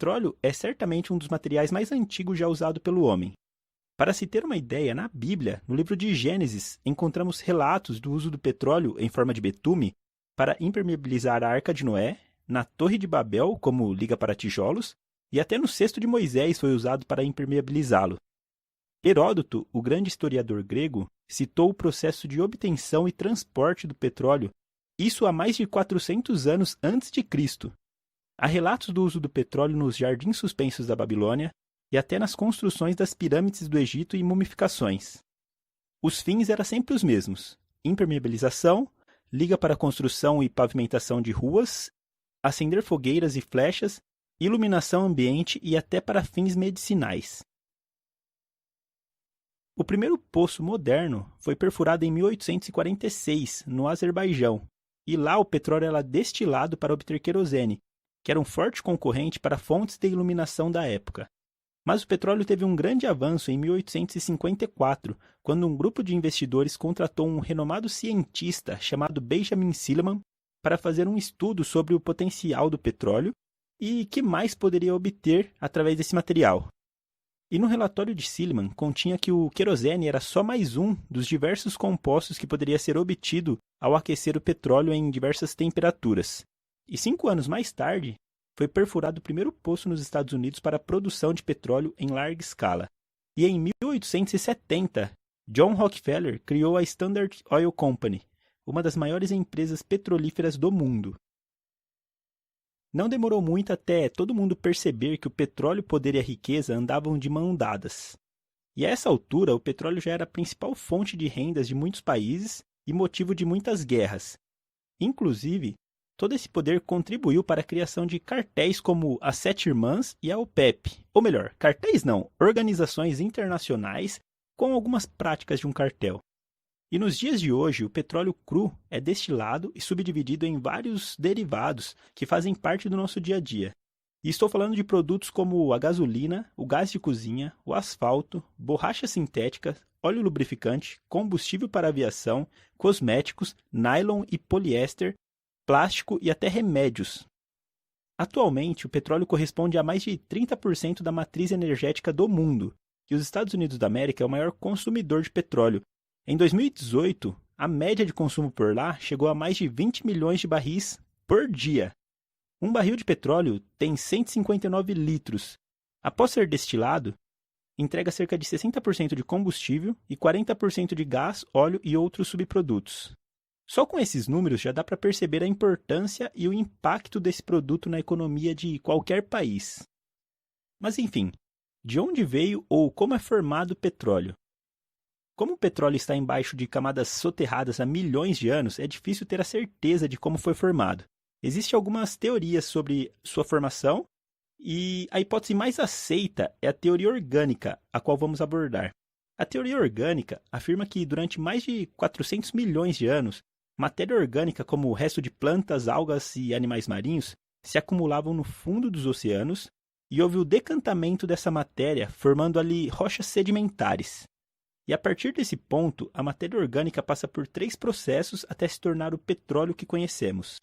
petróleo é certamente um dos materiais mais antigos já usado pelo homem. Para se ter uma ideia, na Bíblia, no livro de Gênesis, encontramos relatos do uso do petróleo em forma de betume para impermeabilizar a Arca de Noé, na Torre de Babel como liga para tijolos, e até no cesto de Moisés foi usado para impermeabilizá-lo. Heródoto, o grande historiador grego, citou o processo de obtenção e transporte do petróleo, isso há mais de 400 anos antes de Cristo. Há relatos do uso do petróleo nos jardins suspensos da Babilônia e até nas construções das pirâmides do Egito e mumificações. Os fins eram sempre os mesmos: impermeabilização, liga para construção e pavimentação de ruas, acender fogueiras e flechas, iluminação ambiente e até para fins medicinais. O primeiro poço moderno foi perfurado em 1846, no Azerbaijão, e lá o petróleo era destilado para obter querosene, que era um forte concorrente para fontes de iluminação da época. Mas o petróleo teve um grande avanço em 1854, quando um grupo de investidores contratou um renomado cientista chamado Benjamin Silliman para fazer um estudo sobre o potencial do petróleo e que mais poderia obter através desse material. E no relatório de Silliman continha que o querosene era só mais um dos diversos compostos que poderia ser obtido ao aquecer o petróleo em diversas temperaturas. E 5 anos mais tarde, foi perfurado o primeiro poço nos Estados Unidos para a produção de petróleo em larga escala. E em 1870, John Rockefeller criou a Standard Oil Company, uma das maiores empresas petrolíferas do mundo. Não demorou muito até todo mundo perceber que o petróleo, poder e a riqueza andavam de mão dadas. E a essa altura, o petróleo já era a principal fonte de rendas de muitos países e motivo de muitas guerras. Inclusive, todo esse poder contribuiu para a criação de cartéis como as Sete Irmãs e a OPEP. Ou melhor, cartéis não, organizações internacionais com algumas práticas de um cartel. E nos dias de hoje, o petróleo cru é destilado e subdividido em vários derivados que fazem parte do nosso dia a dia. E estou falando de produtos como a gasolina, o gás de cozinha, o asfalto, borracha sintética, óleo lubrificante, combustível para aviação, cosméticos, nylon e poliéster, plástico e até remédios. Atualmente, o petróleo corresponde a mais de 30% da matriz energética do mundo, e os Estados Unidos da América é o maior consumidor de petróleo. Em 2018, a média de consumo por lá chegou a mais de 20 milhões de barris por dia. Um barril de petróleo tem 159 litros. Após ser destilado, entrega cerca de 60% de combustível e 40% de gás, óleo e outros subprodutos. Só com esses números já dá para perceber a importância e o impacto desse produto na economia de qualquer país. Mas enfim, de onde veio ou como é formado o petróleo? Como o petróleo está embaixo de camadas soterradas há milhões de anos, é difícil ter a certeza de como foi formado. Existem algumas teorias sobre sua formação e a hipótese mais aceita é a teoria orgânica, a qual vamos abordar. A teoria orgânica afirma que durante mais de 400 milhões de anos, matéria orgânica como o resto de plantas, algas e animais marinhos se acumulavam no fundo dos oceanos e houve o decantamento dessa matéria, formando ali rochas sedimentares. E a partir desse ponto, a matéria orgânica passa por 3 processos até se tornar o petróleo que conhecemos.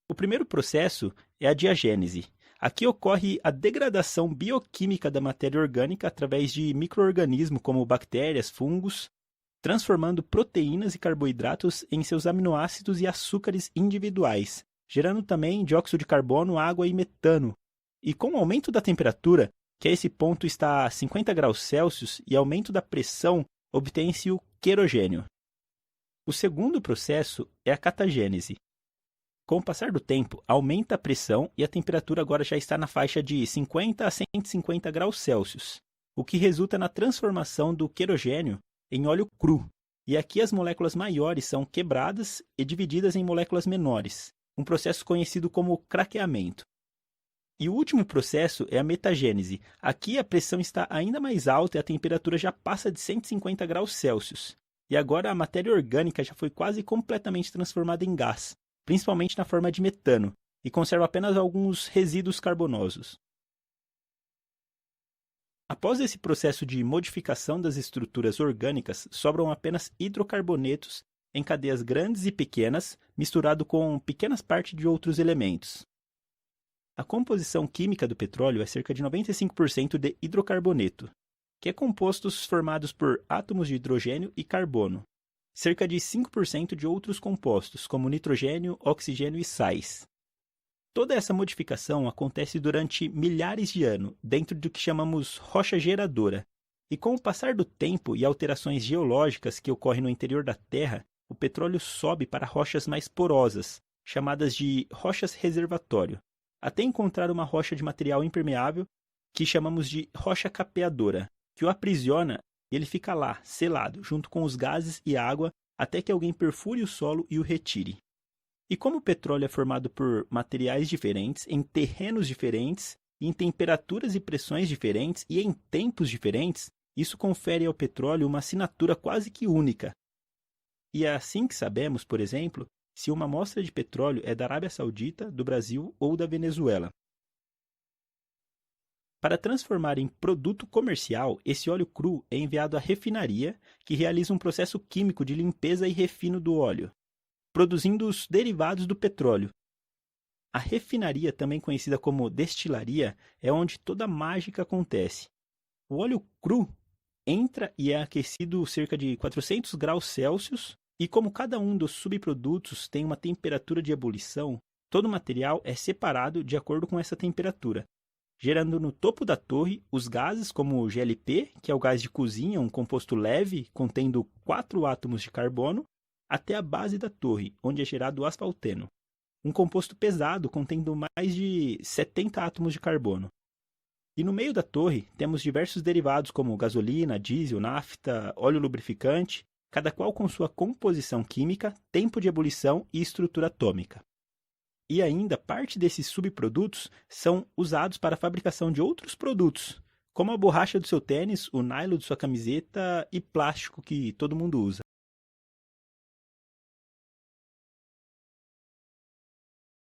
O primeiro processo é a diagênese. Aqui ocorre a degradação bioquímica da matéria orgânica através de micro-organismos como bactérias, fungos, transformando proteínas e carboidratos em seus aminoácidos e açúcares individuais, gerando também dióxido de carbono, água e metano. E com o aumento da temperatura, que a esse ponto está a 50 graus Celsius, e aumento da pressão, obtém-se o querogênio. O segundo processo é a catagênese. Com o passar do tempo, aumenta a pressão e a temperatura agora já está na faixa de 50 a 150 graus Celsius, o que resulta na transformação do querogênio em óleo cru. E aqui as moléculas maiores são quebradas e divididas em moléculas menores, um processo conhecido como craqueamento. E o último processo é a metagênese. Aqui a pressão está ainda mais alta e a temperatura já passa de 150 graus Celsius. E agora a matéria orgânica já foi quase completamente transformada em gás, principalmente na forma de metano, e conserva apenas alguns resíduos carbonosos. Após esse processo de modificação das estruturas orgânicas, sobram apenas hidrocarbonetos em cadeias grandes e pequenas, misturado com pequenas partes de outros elementos. A composição química do petróleo é cerca de 95% de hidrocarboneto, que é compostos formados por átomos de hidrogênio e carbono. Cerca de 5% de outros compostos, como nitrogênio, oxigênio e sais. Toda essa modificação acontece durante milhares de anos, dentro do que chamamos rocha geradora. E com o passar do tempo e alterações geológicas que ocorrem no interior da Terra, o petróleo sobe para rochas mais porosas, chamadas de rochas reservatório, até encontrar uma rocha de material impermeável que chamamos de rocha capeadora, que o aprisiona e ele fica lá, selado, junto com os gases e água, até que alguém perfure o solo e o retire. E como o petróleo é formado por materiais diferentes, em terrenos diferentes, em temperaturas e pressões diferentes e em tempos diferentes, isso confere ao petróleo uma assinatura quase que única. E é assim que sabemos, por exemplo, se uma amostra de petróleo é da Arábia Saudita, do Brasil ou da Venezuela. Para transformar em produto comercial, esse óleo cru é enviado à refinaria, que realiza um processo químico de limpeza e refino do óleo, produzindo os derivados do petróleo. A refinaria, também conhecida como destilaria, é onde toda a mágica acontece. O óleo cru entra e é aquecido cerca de 400 graus Celsius, e como cada um dos subprodutos tem uma temperatura de ebulição, todo o material é separado de acordo com essa temperatura, gerando no topo da torre os gases como o GLP, que é o gás de cozinha, um composto leve contendo 4 átomos de carbono, até a base da torre, onde é gerado o asfalteno, um composto pesado contendo mais de 70 átomos de carbono. E no meio da torre temos diversos derivados como gasolina, diesel, nafta, óleo lubrificante, cada qual com sua composição química, tempo de ebulição e estrutura atômica. E ainda parte desses subprodutos são usados para a fabricação de outros produtos, como a borracha do seu tênis, o nylon de sua camiseta e plástico que todo mundo usa.